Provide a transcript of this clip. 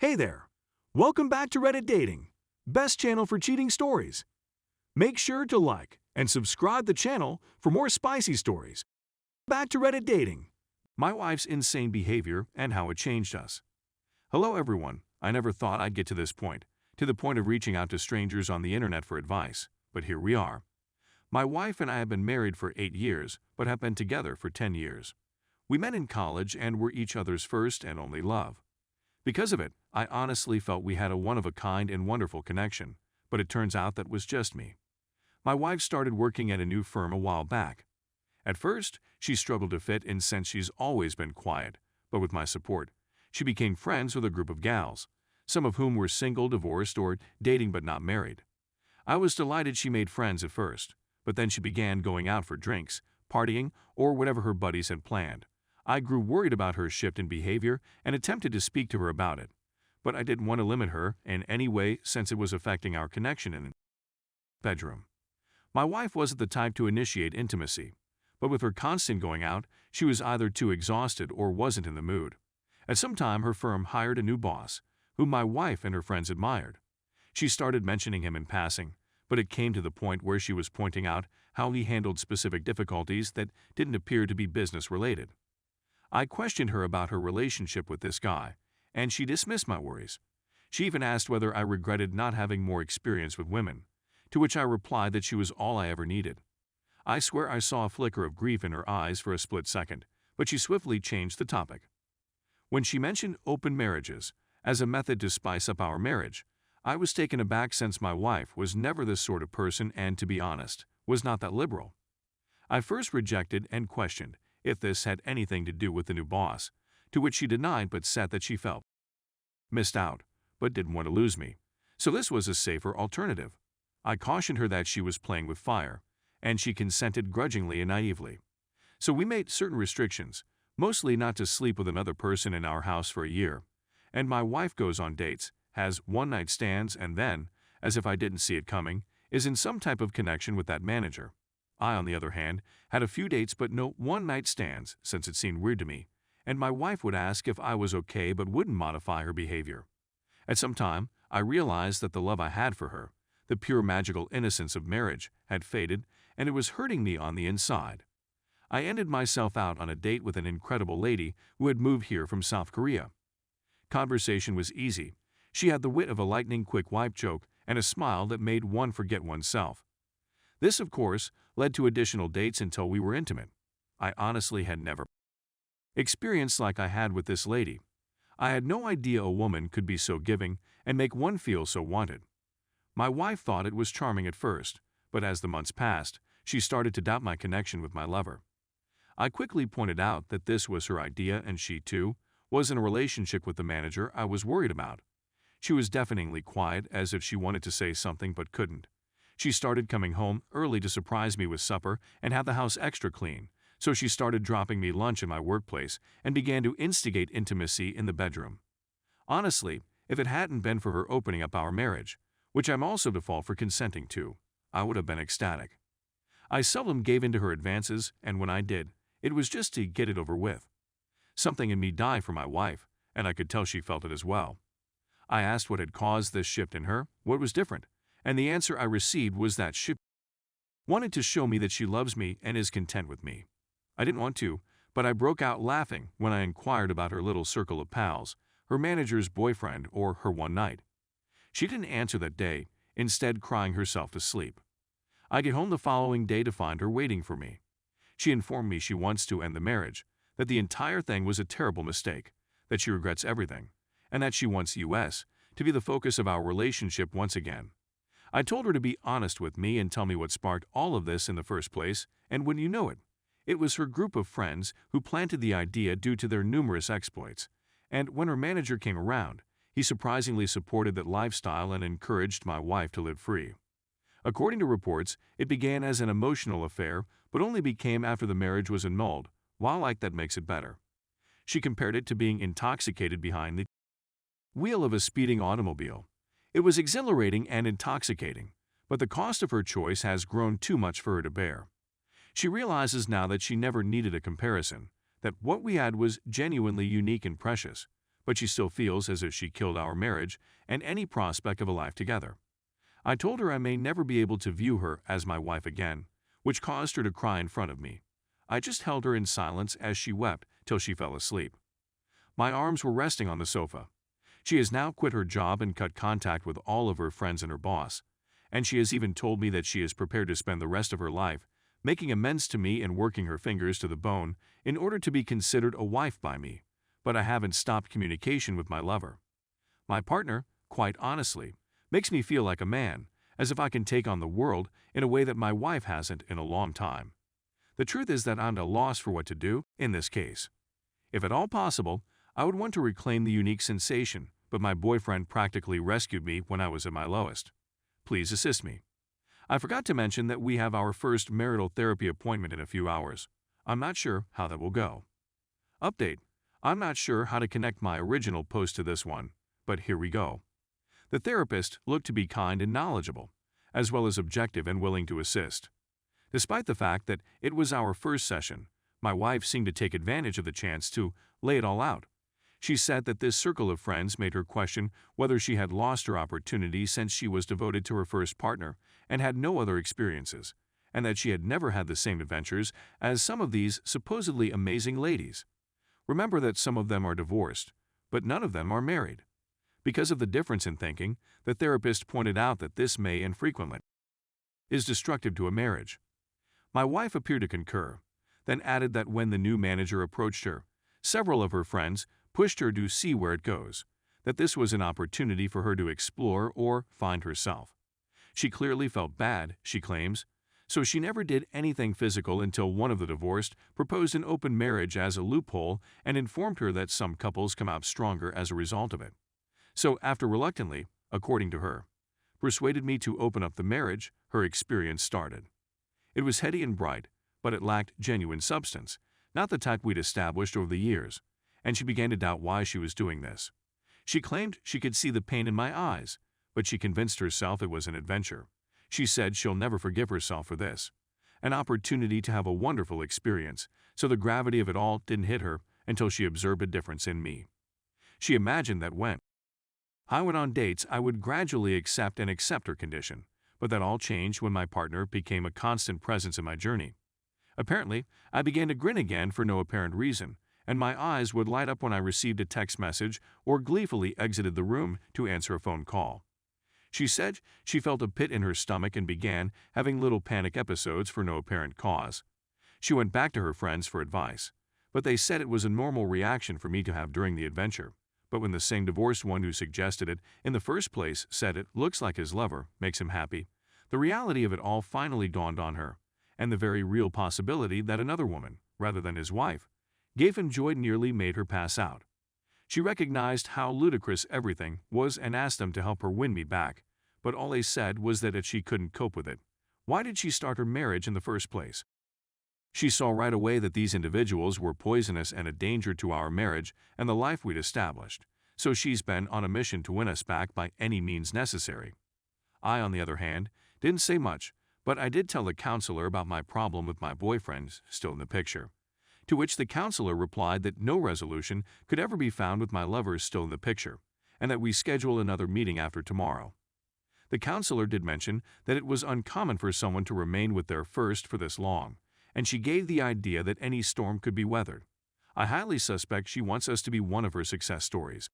Hey there! Welcome back to Reddit Dating, best channel for cheating stories. Make sure to like and subscribe the channel for more spicy stories. Back to Reddit Dating, my wife's insane behavior and how it changed us. Hello everyone, I never thought I'd get to this point, to the point of reaching out to strangers on the internet for advice, but here we are. My wife and I have been married for 8 years, but have been together for 10 years. We met in college and were each other's first and only love. Because of it, I honestly felt we had a one-of-a-kind and wonderful connection, but it turns out that was just me. My wife started working at a new firm a while back. At first, she struggled to fit in since she's always been quiet, but with my support, she became friends with a group of gals, some of whom were single, divorced, or dating but not married. I was delighted she made friends at first, but then she began going out for drinks, partying, or whatever her buddies had planned. I grew worried about her shift in behavior and attempted to speak to her about it, but I didn't want to limit her in any way since it was affecting our connection in the bedroom. My wife wasn't the type to initiate intimacy, but with her constant going out, she was either too exhausted or wasn't in the mood. At some time, her firm hired a new boss, whom my wife and her friends admired. She started mentioning him in passing, but it came to the point where she was pointing out how he handled specific difficulties that didn't appear to be business-related. I questioned her about her relationship with this guy, and she dismissed my worries. She even asked whether I regretted not having more experience with women, to which I replied that she was all I ever needed. I swear I saw a flicker of grief in her eyes for a split second, but she swiftly changed the topic. When she mentioned open marriages as a method to spice up our marriage, I was taken aback since my wife was never this sort of person and, to be honest, was not that liberal. I first rejected and questioned if this had anything to do with the new boss, to which she denied but said that she felt missed out, but didn't want to lose me, so this was a safer alternative. I cautioned her that she was playing with fire, and she consented grudgingly and naively. So we made certain restrictions, mostly not to sleep with another person in our house for a year, and my wife goes on dates, has one-night stands, and then, as if I didn't see it coming, is in some type of connection with that manager. I, on the other hand, had a few dates but no one-night stands since it seemed weird to me, and my wife would ask if I was okay but wouldn't modify her behavior. At some time, I realized that the love I had for her, the pure magical innocence of marriage, had faded, and it was hurting me on the inside. I ended myself out on a date with an incredible lady who had moved here from South Korea. Conversation was easy. She had the wit of a lightning-quick wipe joke and a smile that made one forget oneself. This, of course, led to additional dates until we were intimate. I honestly had never experienced like I had with this lady. I had no idea a woman could be so giving and make one feel so wanted. My wife thought it was charming at first, but as the months passed, she started to doubt my connection with my lover. I quickly pointed out that this was her idea and she, too, was in a relationship with the manager I was worried about. She was deafeningly quiet, as if she wanted to say something but couldn't. She started coming home early to surprise me with supper and have the house extra clean, so she started dropping me lunch in my workplace and began to instigate intimacy in the bedroom. Honestly, if it hadn't been for her opening up our marriage, which I'm also to fault for consenting to, I would have been ecstatic. I seldom gave in to her advances, and when I did, it was just to get it over with. Something in me died for my wife, and I could tell she felt it as well. I asked what had caused this shift in her, what was different, and the answer I received was that she wanted to show me that she loves me and is content with me. I didn't want to, but I broke out laughing when I inquired about her little circle of pals, her manager's boyfriend, or her one night. She didn't answer that day, instead crying herself to sleep. I get home the following day to find her waiting for me. She informed me she wants to end the marriage, that the entire thing was a terrible mistake, that she regrets everything, and that she wants US to be the focus of our relationship once again. I told her to be honest with me and tell me what sparked all of this in the first place, and when you know it, it was her group of friends who planted the idea due to their numerous exploits, and when her manager came around, he surprisingly supported that lifestyle and encouraged my wife to live free. According to reports, it began as an emotional affair, but only became after the marriage was annulled, while like that makes it better. She compared it to being intoxicated behind the wheel of a speeding automobile. It was exhilarating and intoxicating, but the cost of her choice has grown too much for her to bear. She realizes now that she never needed a comparison, that what we had was genuinely unique and precious, but she still feels as if she killed our marriage and any prospect of a life together. I told her I may never be able to view her as my wife again, which caused her to cry in front of me. I just held her in silence as she wept till she fell asleep. My arms were resting on the sofa. She has now quit her job and cut contact with all of her friends and her boss, and she has even told me that she is prepared to spend the rest of her life making amends to me and working her fingers to the bone in order to be considered a wife by me, but I haven't stopped communication with my lover. My partner, quite honestly, makes me feel like a man, as if I can take on the world in a way that my wife hasn't in a long time. The truth is that I'm at a loss for what to do in this case. If at all possible, I would want to reclaim the unique sensation, but my boyfriend practically rescued me when I was at my lowest. Please assist me. I forgot to mention that we have our first marital therapy appointment in a few hours. I'm not sure how that will go. Update. I'm not sure how to connect my original post to this one, but here we go. The therapist looked to be kind and knowledgeable, as well as objective and willing to assist. Despite the fact that it was our first session, my wife seemed to take advantage of the chance to lay it all out. She said that this circle of friends made her question whether she had lost her opportunity since she was devoted to her first partner and had no other experiences, and that she had never had the same adventures as some of these supposedly amazing ladies. Remember that some of them are divorced, but none of them are married. Because of the difference in thinking, the therapist pointed out that this may infrequently is destructive to a marriage. My wife appeared to concur, then added that when the new manager approached her, several of her friends pushed her to see where it goes, that this was an opportunity for her to explore or find herself. She clearly felt bad, she claims, so she never did anything physical until one of the divorced proposed an open marriage as a loophole and informed her that some couples come out stronger as a result of it. So after reluctantly, according to her, persuaded me to open up the marriage, her experience started. It was heady and bright, but it lacked genuine substance, not the type we'd established over the years, and she began to doubt why she was doing this. She claimed she could see the pain in my eyes, but she convinced herself it was an adventure. She said she'll never forgive herself for this. An opportunity to have a wonderful experience, so the gravity of it all didn't hit her until she observed a difference in me. She imagined that when I went on dates, I would gradually accept her condition, but that all changed when my partner became a constant presence in my journey. Apparently, I began to grin again for no apparent reason, and my eyes would light up when I received a text message or gleefully exited the room to answer a phone call. She said she felt a pit in her stomach and began having little panic episodes for no apparent cause. She went back to her friends for advice, but they said it was a normal reaction for me to have during the adventure. But when the same divorced one who suggested it in the first place said it looks like his lover makes him happy, the reality of it all finally dawned on her, and the very real possibility that another woman, rather than his wife, gave him joy nearly made her pass out. She recognized how ludicrous everything was and asked them to help her win me back, but all they said was that if she couldn't cope with it, why did she start her marriage in the first place? She saw right away that these individuals were poisonous and a danger to our marriage and the life we'd established, so she's been on a mission to win us back by any means necessary. I, on the other hand, didn't say much, but I did tell the counselor about my problem with my boyfriend still in the picture. To which the counselor replied that no resolution could ever be found with my lover still in the picture, and that we schedule another meeting after tomorrow. The counselor did mention that it was uncommon for someone to remain with their first for this long, and she gave the idea that any storm could be weathered. I highly suspect she wants us to be one of her success stories.